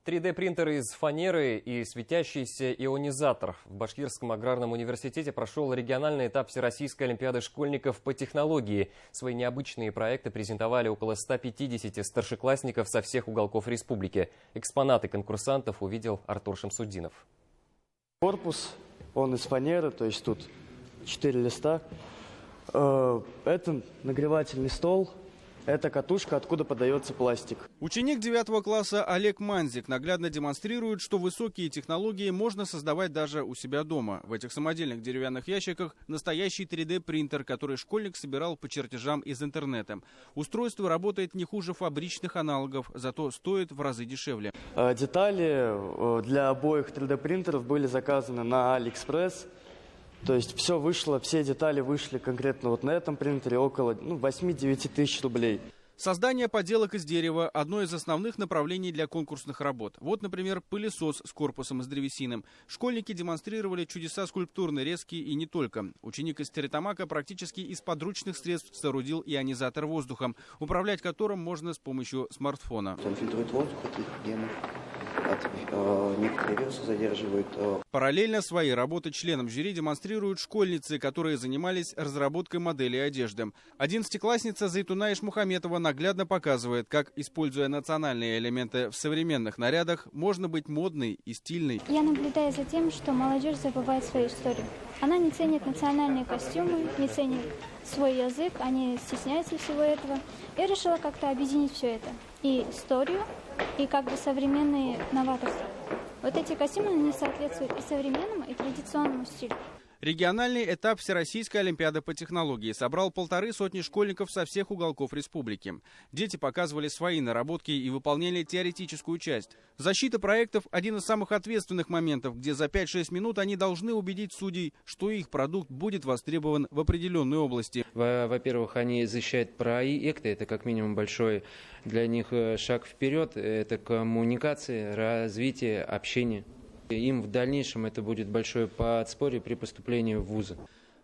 3D-принтер из фанеры и светящийся ионизатор. В Башкирском аграрном университете прошел региональный этап Всероссийской олимпиады школьников по технологии. Свои необычные проекты презентовали около 150 старшеклассников со всех уголков республики. Экспонаты конкурсантов увидел Артур Шамсудинов. Корпус, он из фанеры, то есть тут 4 листа. Это нагревательный стол. Это катушка, откуда подается пластик. Ученик 9 класса Олег Манзик наглядно демонстрирует, что высокие технологии можно создавать даже у себя дома. В этих самодельных деревянных ящиках настоящий 3D-принтер, который школьник собирал по чертежам из интернета. Устройство работает не хуже фабричных аналогов, зато стоит в разы дешевле. Детали для обоих 3D-принтеров были заказаны на AliExpress. То есть все детали вышли конкретно вот на этом принтере около 8-9 тысяч рублей. Создание поделок из дерева – одно из основных направлений для конкурсных работ. Вот, например, пылесос с корпусом из древесины. Школьники демонстрировали чудеса скульптурной резки и не только. Ученик из Стерлитамака практически из подручных средств соорудил ионизатор воздуха, управлять которым можно с помощью смартфона. Он фильтрует воздух от легких, некоторые вирусы задерживают. Параллельно свои работы членам жюри демонстрируют школьницы, которые занимались разработкой моделей одежды. 11-классница Зайтуна Ишмухаметова наглядно показывает, как, используя национальные элементы в современных нарядах, можно быть модной и стильной. Я наблюдаю за тем, что молодежь забывает свою историю. Она не ценит национальные костюмы, не ценит свой язык, они стесняются всего этого. Я решила как-то объединить все это. И историю, и современные новаторства. Вот эти костюмы, они соответствуют и современному, и традиционному стилю. Региональный этап Всероссийской олимпиады по технологии собрал 150 школьников со всех уголков республики. Дети показывали свои наработки и выполняли теоретическую часть. Защита проектов – один из самых ответственных моментов, где за 5-6 минут они должны убедить судей, что их продукт будет востребован в определенной области. Во-первых, они защищают проекты, это как минимум большой для них шаг вперед, это коммуникация, развитие, общение. Им в дальнейшем это будет большое подспорье при поступлении в вузы.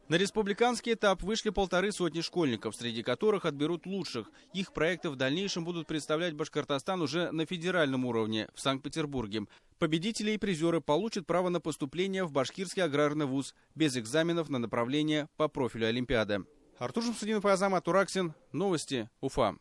На республиканский этап вышли 150 школьников, среди которых отберут лучших. Их проекты в дальнейшем будут представлять Башкортостан уже на федеральном уровне, в Санкт-Петербурге. Победители и призеры получат право на поступление в Башкирский аграрный вуз без экзаменов на направление по профилю Олимпиады. Артур Шамсудинов и Азамат Ураксин. Новости. Уфа.